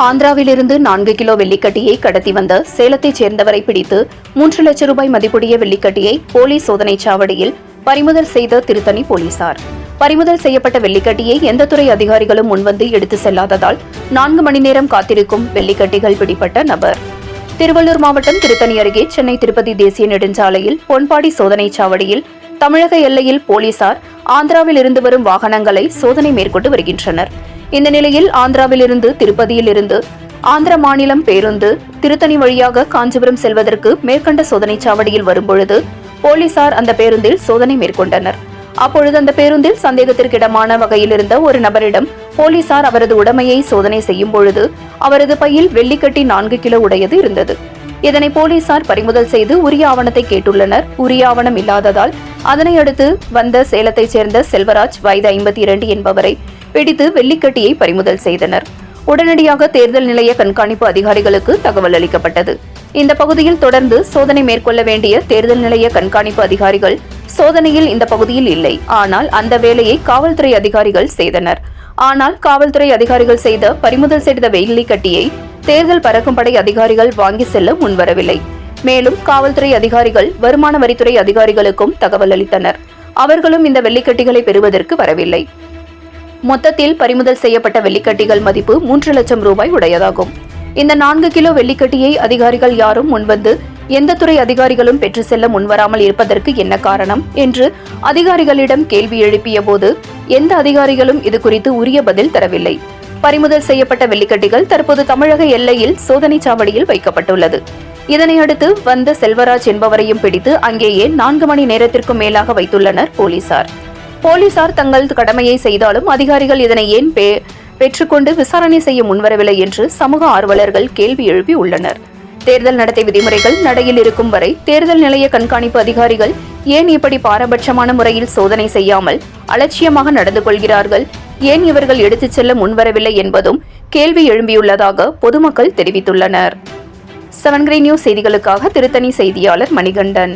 ஆந்திராவிலிருந்து 4 kilo வெள்ளிக்கட்டியை கடத்தி வந்த சேலத்தைச் சேர்ந்தவரை பிடித்து 3 லட்சம் ரூபாய் மதிப்புடைய வெள்ளிக்கட்டியை போலீஸ் சோதனைச் சாவடியில் பறிமுதல் செய்த திருத்தணி போலீசார். பறிமுதல் செய்யப்பட்ட வெள்ளிக்கட்டியை எந்த துறை அதிகாரிகளும் முன்வந்து எடுத்து செல்லாததால் 4 மணி நேரம் காத்திருக்கும் வெள்ளிக்கட்டிகள் பிடிபட்ட நபர். திருவள்ளூர் மாவட்டம் திருத்தணி அருகே சென்னை திருப்பதி தேசிய நெடுஞ்சாலையில் பொன்பாடி சோதனைச் சாவடியில் தமிழக எல்லையில் போலீசார் ஆந்திராவில் இருந்து வரும் வாகனங்களை சோதனை மேற்கொண்டு வருகின்றனர். இந்த நிலையில் ஆந்திராவிலிருந்து திருப்பதியில் இருந்து ஆந்திர மாநிலம் பேருந்து திருத்தணி வழியாக காஞ்சிபுரம் செல்வதற்கு மேற்கண்ட சோதனைச் சாவடியில் வரும்பொழுது போலீசார் அந்த பேருந்தில் சோதனை மேற்கொண்டனர். அப்பொழுது அந்த பேருந்தில் சந்தேகத்திற்கிடமான வகையில் இருந்த ஒரு நபரிடம் போலீசார் அவரது உடைமையை சோதனை செய்யும் பொழுது அவரது பையில் வெள்ளிக்கட்டி 4 கிலோ உடையது இருந்தது. இதனை போலீசார் பறிமுதல் செய்து உரிய ஆவணத்தை கேட்டுள்ளனர். உரிய ஆவணம் இல்லாததால் அதனை அடுத்து வந்த சேலத்தைச் சேர்ந்த செல்வராஜ் வயது 52 என்பவரை பிடித்து வெள்ளிக்கட்டியை பறிமுதல் செய்தனர். உடனடியாக தேர்தல் நிலைய கண்காணிப்பு அதிகாரிகளுக்கு தகவல் அளிக்கப்பட்டது. இந்த பகுதியில் தொடர்ந்து சோதனை மேற்கொள்ள வேண்டிய தேர்தல் நிலைய கண்காணிப்பு அதிகாரிகள் சோதனையில் இந்த பகுதியில் இல்லை. ஆனால் அந்த வேலையை காவல்துறை அதிகாரிகள் செய்தனர். ஆனால் காவல்துறை அதிகாரிகள் செய்த பறிமுதல் செய்த வெள்ளிக்கட்டியை தேர்தல் பறக்கும் படை அதிகாரிகள் வாங்கி செல்ல முன்வரவில்லை. மேலும் காவல்துறை அதிகாரிகள் வருமான வரித்துறை அதிகாரிகளுக்கும் தகவல் அளித்தனர். அவர்களும் இந்த வெள்ளிக்கட்டிகளை பெறுவதற்கு வரவில்லை. மொத்தத்தில் பறிமுதல் செய்யப்பட்ட வெள்ளிக்கட்டிகள் மதிப்பு 3 லட்சம் ரூபாய் உடையதாகும். இந்த 4 கிலோ வெள்ளிக்கட்டியை அதிகாரிகள் யாரும் முன்வந்து எந்த துறை அதிகாரிகளும் பெற்று செல்ல முன்வராமல் இருப்பதற்கு என்ன காரணம் என்று அதிகாரிகளிடம் கேள்வி எழுப்பிய போது எந்த அதிகாரிகளும் இது குறித்து உரிய பதில் தரவில்லை. பறிமுதல் செய்யப்பட்ட வெள்ளிக்கட்டிகள் தற்போது தமிழக எல்லையில் சோதனைச் சாவடியில் வைக்கப்பட்டுள்ளது. இதனையடுத்து வந்த செல்வராஜ் என்பவரையும் பிடித்து அங்கேயே 4 மணி நேரத்திற்கும் மேலாக வைத்துள்ளனர் போலீசார். போலீசார் தங்கள் கடமையை செய்தாலும் அதிகாரிகள் இதனை ஏன் பெற்றுக்கொண்டு விசாரணை செய்ய முன்வரவில்லை என்று சமூக ஆர்வலர்கள் கேள்வி எழுப்பி உள்ளனர். தேர்தல் நடத்தை விதிமுறைகள் நடையில் இருக்கும் வரை தேர்தல் நிலைய கண்காணிப்பு அதிகாரிகள் ஏன் இப்படி பாரபட்சமான முறையில் சோதனை செய்யாமல் அலட்சியமாக நடந்து கொள்கிறார்கள், ஏன் இவர்கள் எடுத்துச் செல்ல முன்வரவில்லை என்பதும் கேள்வி எழும்பியுள்ளதாக பொதுமக்கள் தெரிவித்துள்ளனர். 7 கிரீன் நியூஸ் செய்திகளுக்காக திருத்தணி செய்தியாளர் மணிகண்டன்.